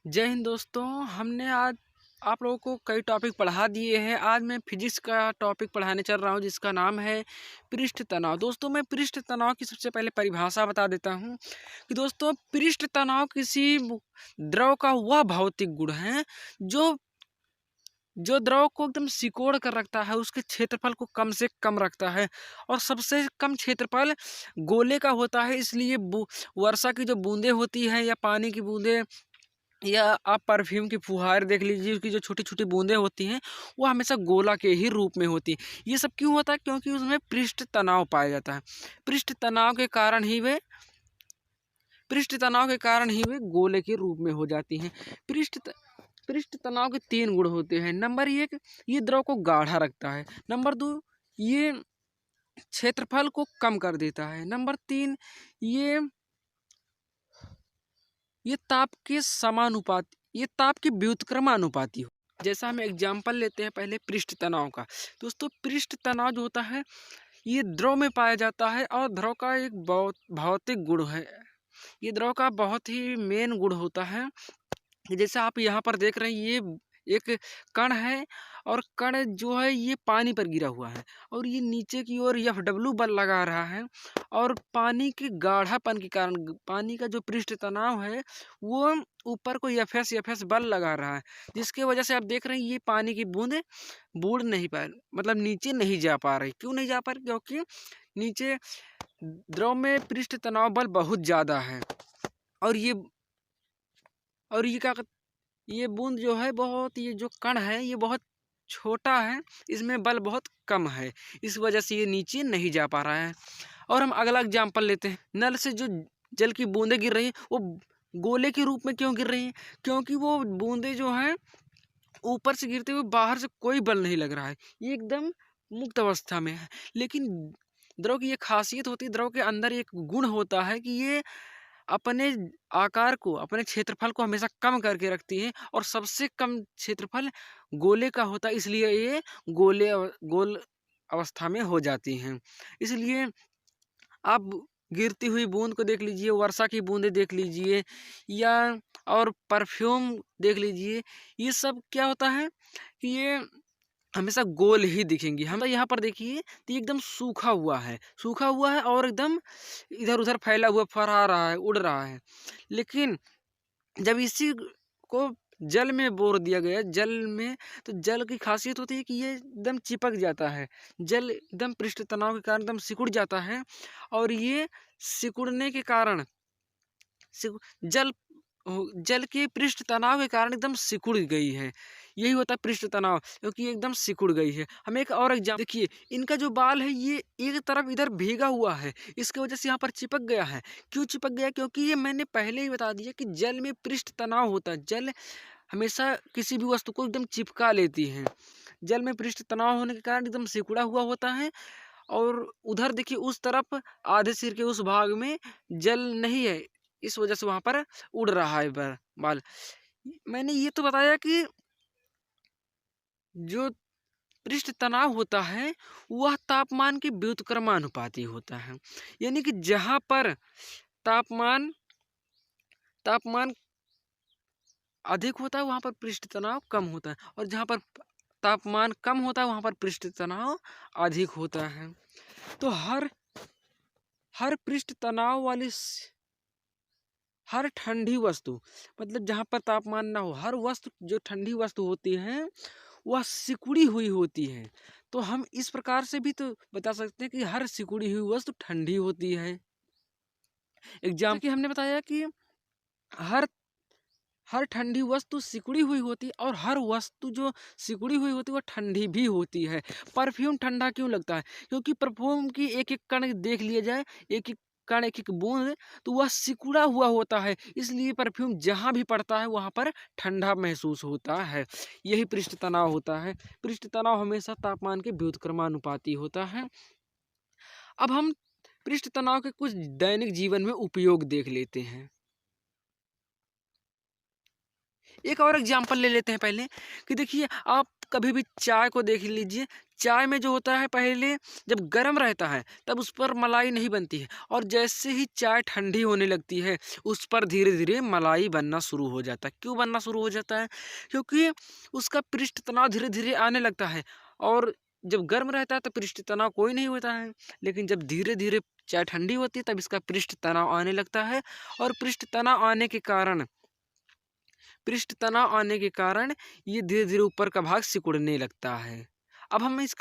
जय हिंद दोस्तों। हमने आज आप लोगों को कई टॉपिक पढ़ा दिए हैं। आज मैं फिजिक्स का टॉपिक पढ़ाने चल रहा हूं जिसका नाम है पृष्ठ तनाव। दोस्तों मैं पृष्ठ तनाव की सबसे पहले परिभाषा बता देता हूं कि दोस्तों पृष्ठ तनाव किसी द्रव का वह भौतिक गुण है जो जो द्रव को एकदम सिकोड़ कर रखता है, उसके क्षेत्रफल को कम से कम रखता है और सबसे कम क्षेत्रफल गोले का होता है। इसलिए वर्षा की जो बूंदें होती हैं या पानी की बूंदें या आप परफ्यूम की फुहार देख लीजिए, उसकी जो छोटी छोटी बूंदें होती हैं वो हमेशा गोला के ही रूप में होती हैं। ये सब क्यों होता है? क्योंकि उसमें पृष्ठ तनाव पाया जाता है। पृष्ठ तनाव के कारण ही वे गोले के रूप में हो जाती हैं। पृष्ठ तनाव के 3 गुण होते हैं। नंबर 1, ये द्रव को गाढ़ा रखता है। नंबर 2, ये क्षेत्रफल को कम कर देता है। नंबर 3, ये ताप के समानुपाती, ये ताप के व्युत्क्रमानुपाती हो। जैसा हम एग्जाम्पल लेते हैं पहले पृष्ठ तनाव का। दोस्तों पृष्ठ तनाव जो होता है ये द्रव में पाया जाता है और द्रव का एक बहुत भौतिक गुण है। ये द्रव का बहुत ही मेन गुण होता है। जैसे आप यहाँ पर देख रहे हैं, ये एक कण है और कण जो है ये पानी पर गिरा हुआ है और ये नीचे की ओर F बल लगा रहा है और पानी के गाढ़ापन के कारण पानी का जो पृष्ठ तनाव है वो ऊपर को FS बल लगा रहा है, जिसके वजह से आप देख रहे हैं ये पानी की बूंद बूढ़ नहीं पा मतलब नीचे नहीं जा पा रही। क्यों नहीं जा पा रही? क्योंकि नीचे द्रव में पृष्ठ तनाव बल बहुत ज़्यादा है और ये क्या, ये बूंद जो है बहुत, ये जो कण है ये बहुत छोटा है, इसमें बल बहुत कम है, इस वजह से ये नीचे नहीं जा पा रहा है। और हम अगला एग्जाम्पल लेते हैं। नल से जो जल की बूंदें गिर रही हैं वो गोले के रूप में क्यों गिर रही हैं? क्योंकि वो बूंदें जो हैं ऊपर से गिरते हुए बाहर से कोई बल नहीं लग रहा है, ये एकदम मुक्त अवस्था में है। लेकिन द्रव की ये खासियत होती है, द्रव के अंदर एक गुण होता है कि ये अपने आकार को, अपने क्षेत्रफल को हमेशा कम करके रखती है और सबसे कम क्षेत्रफल गोले का होता है, इसलिए ये गोल अवस्था में हो जाती हैं। इसलिए आप गिरती हुई बूंद को देख लीजिए, वर्षा की बूंदें देख लीजिए या और परफ्यूम देख लीजिए, ये सब क्या होता है कि ये हमेशा गोल ही दिखेंगी। हम यहाँ पर देखिए तो ये एकदम सूखा हुआ है और एकदम इधर उधर फैला हुआ फहरा रहा है, उड़ रहा है। लेकिन जब इसी को जल में बोर दिया गया, जल में, तो जल की खासियत होती है कि ये एकदम चिपक जाता है, जल एकदम पृष्ठ तनाव के कारण एकदम सिकुड़ जाता है और ये सिकुड़ने के कारण जल जल के पृष्ठ तनाव के कारण एकदम सिकुड़ गई है। यही होता है पृष्ठ तनाव, क्योंकि एकदम सिकुड़ गई है। हम एक और एग्जाम्पल देखिए, इनका जो बाल है ये एक तरफ इधर भीगा हुआ है, इसकी वजह से यहाँ पर चिपक गया है। क्यों चिपक गया? क्योंकि ये मैंने पहले ही बता दिया कि जल में पृष्ठ तनाव होता है। जल हमेशा किसी भी वस्तु को एकदम चिपका लेती है। जल में पृष्ठ तनाव होने के कारण एकदम सिकुड़ा हुआ होता है और उधर देखिए उस तरफ आधे सिर के उस भाग में जल नहीं है, इस वजह से वहां पर उड़ रहा है बाल। मैंने ये तो बताया कि जो पृष्ठ तनाव होता है वह तापमान के व्युत्क्रमानुपाती होता है, यानी कि जहां पर तापमान तापमान अधिक होता है वहां पर पृष्ठ तनाव कम होता है और जहां पर तापमान कम होता है वहां पर पृष्ठ तनाव अधिक होता है। तो हर पृष्ठ तनाव वाली हर ठंडी वस्तु, मतलब जहाँ पर तापमान ना हो, हर वस्तु जो ठंडी वस्तु होती है वह सिकुड़ी हुई होती है। तो हम इस प्रकार से भी तो बता सकते हैं कि हर सिकुड़ी हुई वस्तु ठंडी होती है। एग्जाम्पल कि हमने बताया कि हर हर ठंडी वस्तु सिकुड़ी हुई होती है और हर वस्तु जो सिकुड़ी हुई होती है वह ठंडी भी होती है। परफ्यूम ठंडा क्यों लगता है? क्योंकि परफ्यूम की एक एक कण देख लिया जाए, एक एक कण, एक एक बूंद, तो वह सिकुड़ा हुआ होता है, इसलिए परफ्यूम जहाँ भी पड़ता है वहाँ पर ठंडा महसूस होता है। यही पृष्ठ तनाव होता है। पृष्ठ तनाव हमेशा तापमान के व्युत्क्रमानुपाती होता है। अब हम पृष्ठ तनाव के कुछ दैनिक जीवन में उपयोग देख लेते हैं। एक और एग्जाम्पल ले लेते हैं पहले कि देखिए, आप कभी भी चाय को देख लीजिए, चाय में जो होता है पहले जब गर्म रहता है तब उस पर मलाई नहीं बनती है, और जैसे ही चाय ठंडी होने लगती है उस पर धीरे धीरे मलाई बनना शुरू हो जाता है। क्यों बनना शुरू हो जाता है? क्योंकि उसका पृष्ठ तनाव धीरे धीरे आने लगता है, और जब गर्म रहता है तो पृष्ठ तनाव कोई नहीं होता है, लेकिन जब धीरे धीरे चाय ठंडी होती है तब इसका पृष्ठ तनाव आने लगता है, और पृष्ठ तनाव आने के कारण ये धीरे धीरे ऊपर का भाग सिकुड़ने लगता है। अब हम इसका